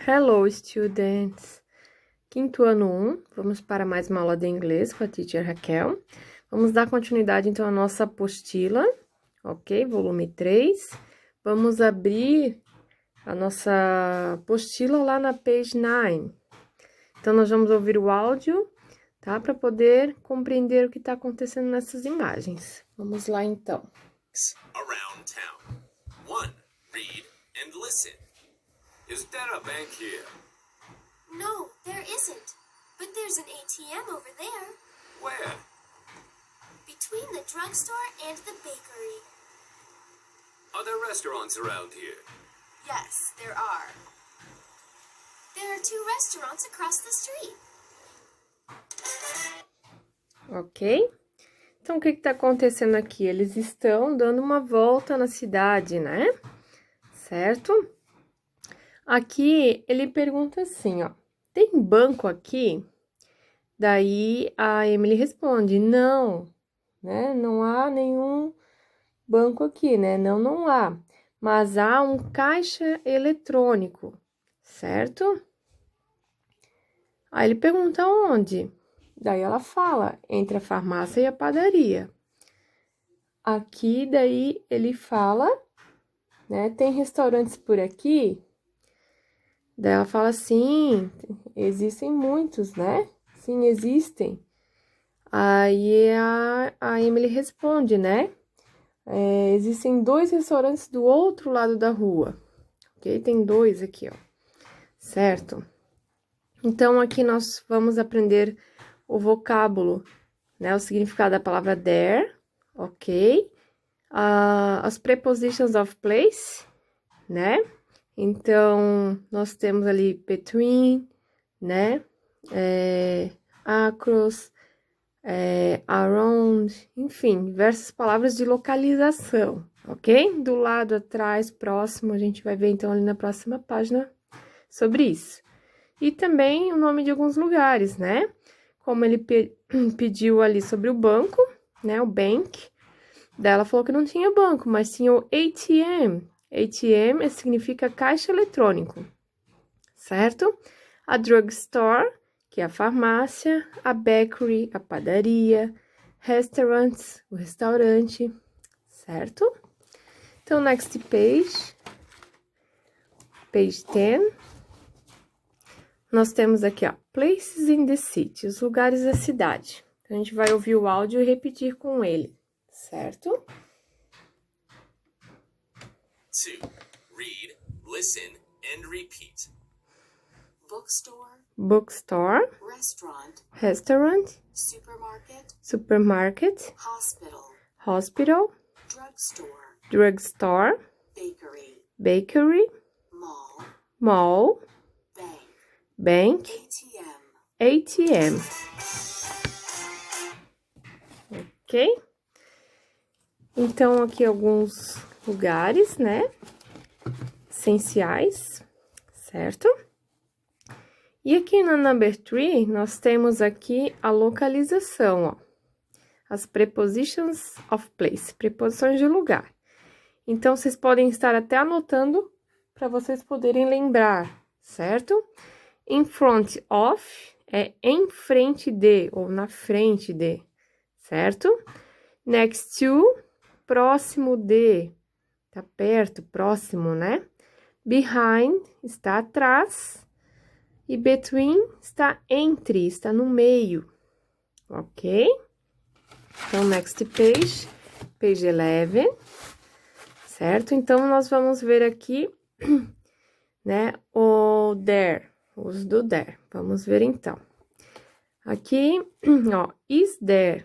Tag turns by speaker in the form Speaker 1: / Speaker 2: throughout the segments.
Speaker 1: Hello, students! Quinto ano 1, vamos para mais uma aula de inglês com a teacher Raquel. Vamos dar continuidade, então, à nossa apostila, ok? Volume 3. Vamos abrir a nossa apostila lá na page 9. Então, nós vamos ouvir o áudio, tá? Para poder compreender o que está acontecendo nessas imagens. Vamos lá, então.
Speaker 2: Around town. 1. Read and listen. Is there a bank here?
Speaker 3: No, there isn't. But there's an ATM over there.
Speaker 2: Where?
Speaker 3: Between the drugstore and the bakery.
Speaker 2: Are there restaurants around here?
Speaker 3: Yes, there are. There are 2 restaurants across the street.
Speaker 1: Ok? Então, o que está acontecendo aqui? Eles estão dando uma volta na cidade, né? Certo? Aqui, ele pergunta assim, ó. Tem banco aqui? Daí, a Emily responde, não, né? Não há nenhum banco aqui, né? Não, não há. Mas há um caixa eletrônico, certo? Aí ele pergunta onde? Daí ela fala, entre a farmácia e a padaria. Aqui, daí, ele fala, né? Tem restaurantes por aqui? Daí ela fala, sim, existem muitos, né? Sim, existem. Aí a Emily responde, né? Existem 2 restaurantes do outro lado da rua. Ok? Tem 2 aqui, ó. Certo? Então, aqui nós vamos aprender o vocábulo, né? O significado da palavra there, ok? As prepositions of place, né? Então, nós temos ali between, né? Across, around, enfim, diversas palavras de localização, ok? Do lado, atrás, próximo, a gente vai ver então ali na próxima página sobre isso. E também o nome de alguns lugares, né? Como ele pediu ali sobre o banco, né? O bank. Daí ela falou que não tinha banco, mas tinha o ATM. ATM significa caixa eletrônico, certo? A drugstore, que é a farmácia, a bakery, a padaria, restaurants, o restaurante, certo? Então, next page, page 10. Nós temos aqui, ó, places in the city, os lugares da cidade. Então, a gente vai ouvir o áudio e repetir com ele, certo?
Speaker 2: 2. Read, listen, and repeat.
Speaker 3: Bookstore,
Speaker 1: Bookstore,
Speaker 3: restaurant,
Speaker 1: supermarket,
Speaker 3: hospital,
Speaker 1: drugstore, bakery, mall, bank, ATM. Ok? Então, aqui alguns lugares, né? Essenciais, certo? E aqui na number 3, nós temos aqui a localização, ó. As prepositions of place, preposições de lugar. Então, vocês podem estar até anotando para vocês poderem lembrar, certo? In front of é em frente de ou na frente de, certo? Next to, próximo de, tá perto, próximo, né? Behind está atrás. E between está entre, está no meio, ok? Então, next page, page 11, certo? Então, nós vamos ver aqui, né, o there, os do there. Vamos ver, então. Aqui, ó, is there.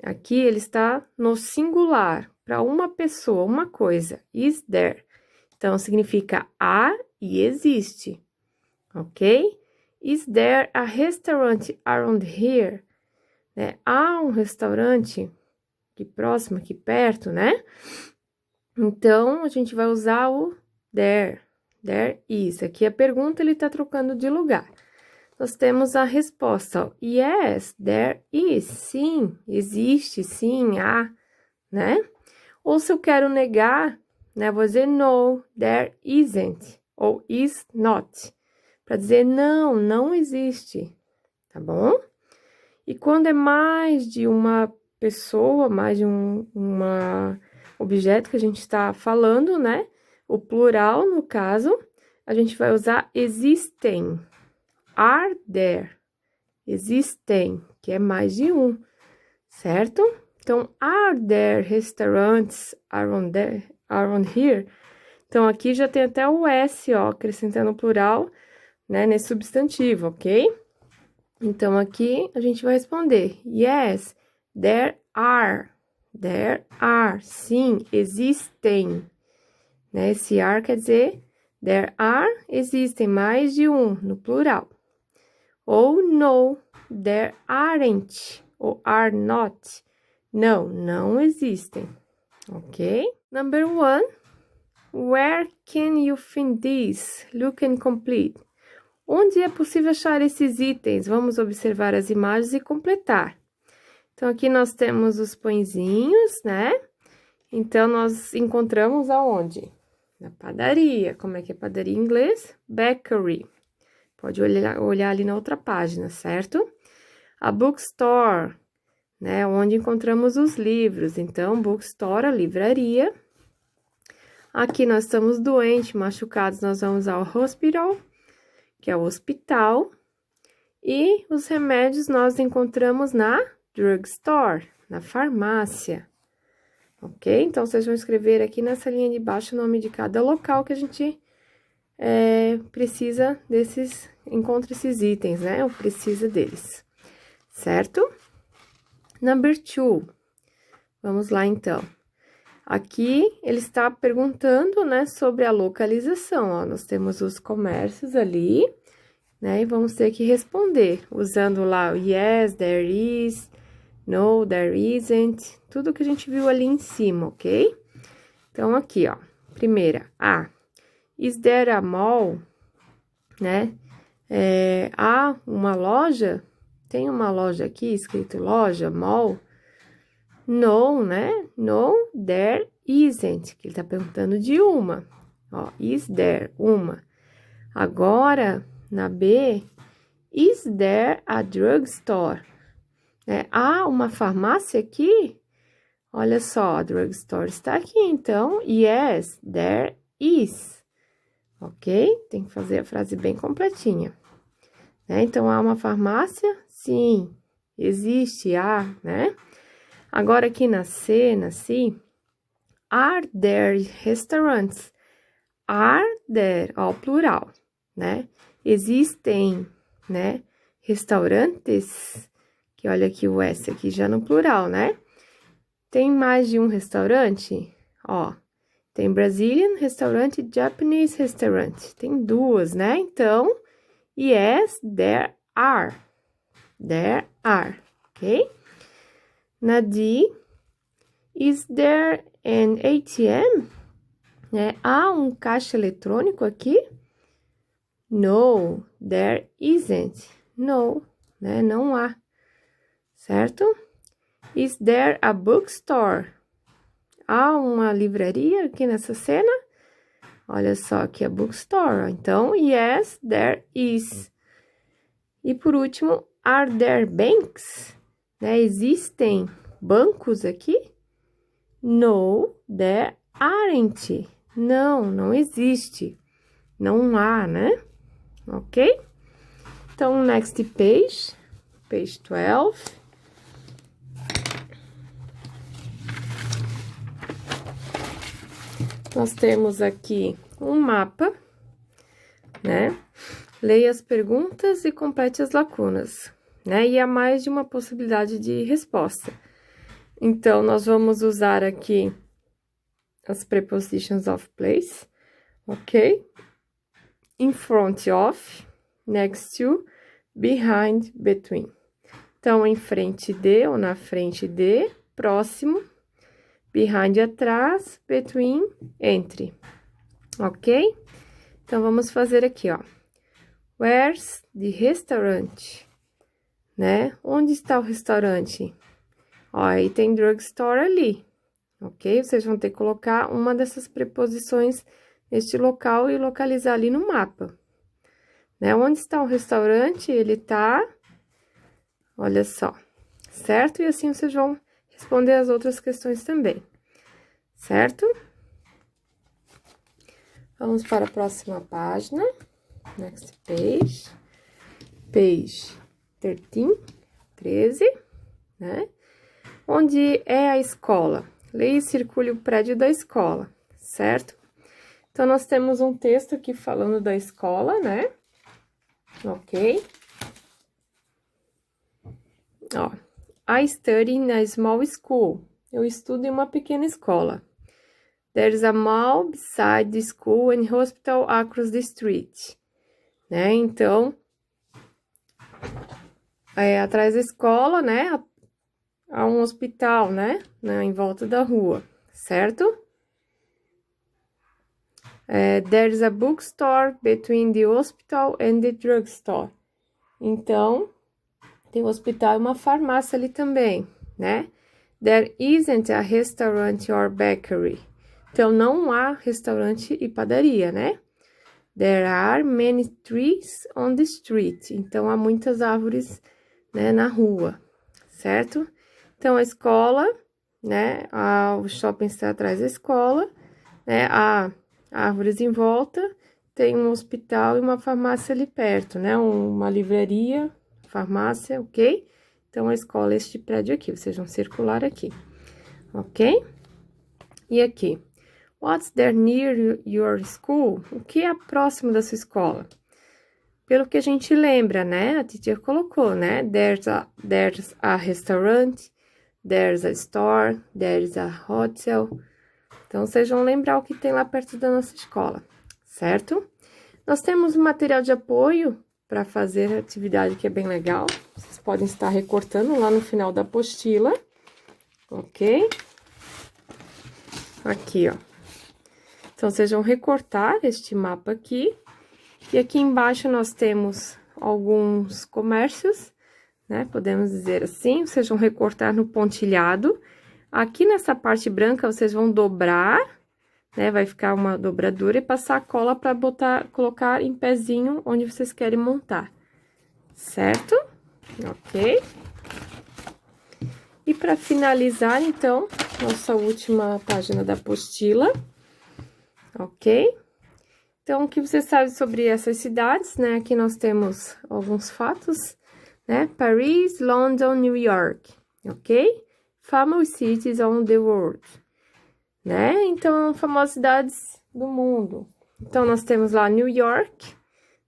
Speaker 1: Aqui, ele está no singular, para uma pessoa, uma coisa, is there. Então, significa há e existe. Ok? Is there a restaurant around here? Né? Há um restaurante aqui próximo, aqui perto, né? Então, a gente vai usar o there. There is. Aqui a pergunta, ele tá trocando de lugar. Nós temos a resposta, ó. Yes, there is. Sim, existe, sim, há, né? Ou se eu quero negar, né? Vou dizer no, there isn't. ou is not, para dizer não, não existe, tá bom? E quando é mais de uma pessoa, mais de uma objeto que a gente está falando, né? O plural, no caso, a gente vai usar existem, are there, existem, que é mais de um, certo? Então, are there restaurants around here? Então, aqui já tem até o S, ó, acrescentando o plural, né, nesse substantivo, ok? Então, aqui a gente vai responder, yes, there are. There are, sim, existem. Né? Esse are quer dizer, there are, existem mais de um, no plural. Ou no, there aren't, ou are not. Não, não existem, ok? Number 1, where can you find this? Look and complete. Onde é possível achar esses itens? Vamos observar as imagens e completar. Então, aqui nós temos os pãezinhos, né? Então, nós encontramos aonde? Na padaria. Como é que é padaria em inglês? Bakery. Pode olhar ali na outra página, certo? A bookstore, né? Onde encontramos os livros. Então, bookstore, a livraria. Aqui nós estamos doentes, machucados, nós vamos ao hospital, que é o hospital. E os remédios nós encontramos na drugstore, na farmácia. Ok? Então, vocês vão escrever aqui nessa linha de baixo o nome de cada local que a gente precisa encontra esses itens, né? Ou precisa deles, certo? Number 2. Vamos lá, então. Aqui, ele está perguntando, né, sobre a localização, ó. Nós temos os comércios ali, né? E vamos ter que responder, usando lá o yes, there is, no, there isn't, tudo que a gente viu ali em cima, ok? Então, aqui, ó, primeira, is there a mall, né? Há uma loja? Tem uma loja aqui, escrito loja, mall? No, né? No, there isn't, que ele tá perguntando de uma. Ó, is there, uma. Agora, na B, is there a drugstore? Há uma farmácia aqui? Olha só, a drugstore está aqui, então, yes, there is. Ok? Tem que fazer a frase bem completinha. Então, há uma farmácia? Sim, existe, há, né? Agora, aqui na C, are there restaurants? Are there, ó, plural, né? Existem, né? Restaurantes, que olha aqui o S aqui já no plural, né? Tem mais de um restaurante? Ó, tem Brazilian restaurant e Japanese restaurant. Tem duas, né? Então, yes, there are. There are, ok? Na D, is there an ATM? Há um caixa eletrônico aqui? No, there isn't. No, né? Não há, certo? Is there a bookstore? Há uma livraria aqui nessa cena? Olha só aqui a bookstore. Então, yes, there is. E por último, are there banks? Existem bancos aqui? No, there aren't. Não, não existe. Não há, né? Ok? Então, next page, page 12. Nós temos aqui um mapa, né? Leia as perguntas e complete as lacunas, né? E há mais de uma possibilidade de resposta. Então, nós vamos usar aqui as prepositions of place, ok? In front of, next to, behind, between. Então, em frente de ou na frente de, próximo. Behind, atrás, between, entre, ok? Então, vamos fazer aqui, ó. Where's the restaurant? Né? Onde está o restaurante? Ó, aí tem drugstore ali, ok? Vocês vão ter que colocar uma dessas preposições este local e localizar ali no mapa. Né? Onde está o restaurante? Ele tá, olha só, certo? E assim vocês vão responder as outras questões também, certo? Vamos para a próxima página. Next page. Page 13, né? Onde é a escola? Leia e circule o prédio da escola, certo? Então, nós temos um texto aqui falando da escola, né? Ok. Ó, I study in a small school. Eu estudo em uma pequena escola. There's a mall beside the school and hospital across the street. Né? Então, atrás da escola, né? Há um hospital, né? Em volta da rua, certo? There's a bookstore between the hospital and the drugstore. Então, tem um hospital e uma farmácia ali também, né? There isn't a restaurant or bakery. Então, não há restaurante e padaria, né? There are many trees on the street. Então, há muitas árvores, né, na rua, certo? Então, a escola, né? O shopping está atrás da escola, né? Há árvores em volta, tem um hospital e uma farmácia ali perto, né? Uma livraria, farmácia, ok? Então, a escola é este prédio aqui, vocês vão circular aqui, ok? E aqui, what's there near your school? O que é próximo da sua escola? Pelo que a gente lembra, né? A teacher colocou, né? There's a restaurant, there's a store, there's a hotel. Então, vocês vão lembrar o que tem lá perto da nossa escola, certo? Nós temos um material de apoio para fazer a atividade que é bem legal. Vocês podem estar recortando lá no final da apostila, ok? Aqui, ó. Então, vocês vão recortar este mapa aqui. E aqui embaixo nós temos alguns comércios, né? Podemos dizer assim. Vocês vão recortar no pontilhado. Aqui nessa parte branca, vocês vão dobrar, né? Vai ficar uma dobradura e passar a cola para colocar em pezinho onde vocês querem montar, certo? Ok? E para finalizar, então, nossa última página da apostila, ok? Então, o que você sabe sobre essas cidades, né? Aqui nós temos alguns fatos, né? Paris, London, New York, ok? Famous cities on the world, né? Então, famosas cidades do mundo. Então, nós temos lá New York,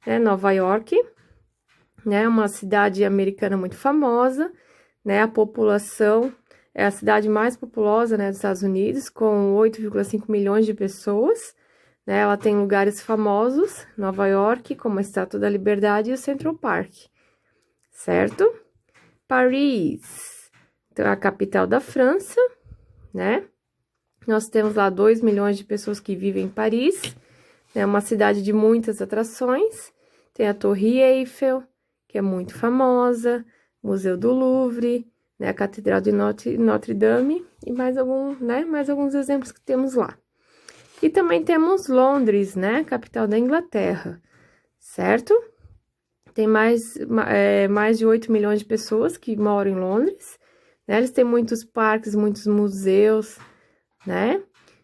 Speaker 1: né? Nova York, né? Uma cidade americana muito famosa, né? A população é a cidade mais populosa, né, dos Estados Unidos, com 8,5 milhões de pessoas, né? Ela tem lugares famosos, Nova York, como a Estátua da Liberdade e o Central Park, certo? Paris. Então, é a capital da França, né? Nós temos lá 2 milhões de pessoas que vivem em Paris. É uma cidade de muitas atrações. Tem a Torre Eiffel, que é muito famosa. Museu do Louvre, né? A Catedral de Notre Dame. E mais alguns exemplos que temos lá. E também temos Londres, né? Capital da Inglaterra, certo? Tem mais de 8 milhões de pessoas que moram em Londres. Né? Eles têm muitos parques, muitos museus, né?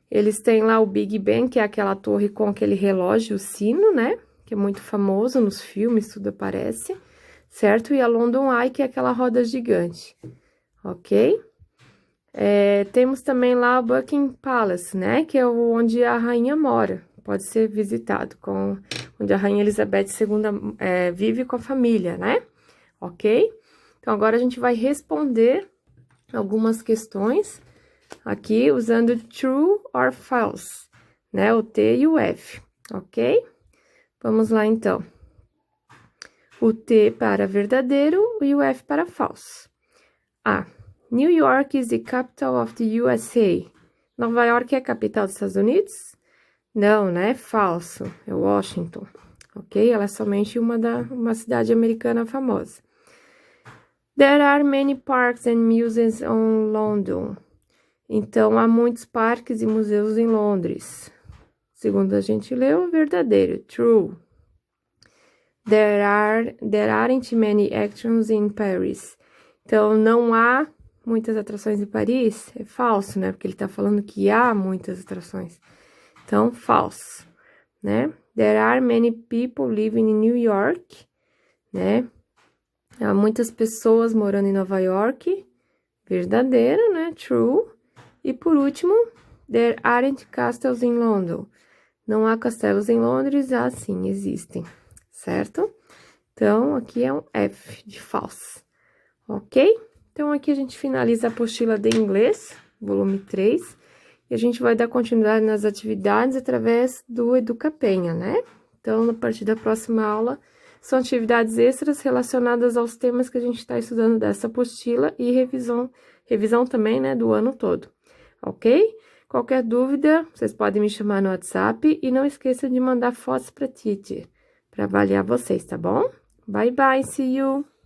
Speaker 1: Eles têm lá o Big Ben, que é aquela torre com aquele relógio, o sino, né? Que é muito famoso nos filmes, tudo aparece, certo? E a London Eye, que é aquela roda gigante, ok? Temos também lá o Buckingham Palace, né? Que é onde a rainha mora, pode ser visitado, onde a rainha Elizabeth II vive com a família, né? Ok? Então, agora a gente vai responder algumas questões aqui usando true or false, né? O T e o F, ok? Vamos lá, então. O T para verdadeiro e o F para falso. A. New York is the capital of the USA. Nova York é a capital dos Estados Unidos? Não, né? Falso. É Washington, ok? Ela é somente uma cidade americana famosa. There are many parks and museums in London. Então, há muitos parques e museus em Londres, segundo a gente leu, verdadeiro, true. There aren't many attractions in Paris. Então, não há muitas atrações em Paris. É falso, né? Porque ele tá falando que há muitas atrações. Então, falso, né? There are many people living in New York, né? Há muitas pessoas morando em Nova York. Verdadeiro, né? True. E por último, there aren't castles in London. Não há castelos em Londres, sim, existem, certo? Então, aqui é um F de false, ok? Então, aqui a gente finaliza a apostila de inglês, volume 3, e a gente vai dar continuidade nas atividades através do Educapenha, né? Então, a partir da próxima aula, são atividades extras relacionadas aos temas que a gente está estudando dessa apostila e revisão também, né, do ano todo, ok? Qualquer dúvida, vocês podem me chamar no WhatsApp e não esqueça de mandar fotos para a Titi, para avaliar vocês, tá bom? Bye, bye, see you!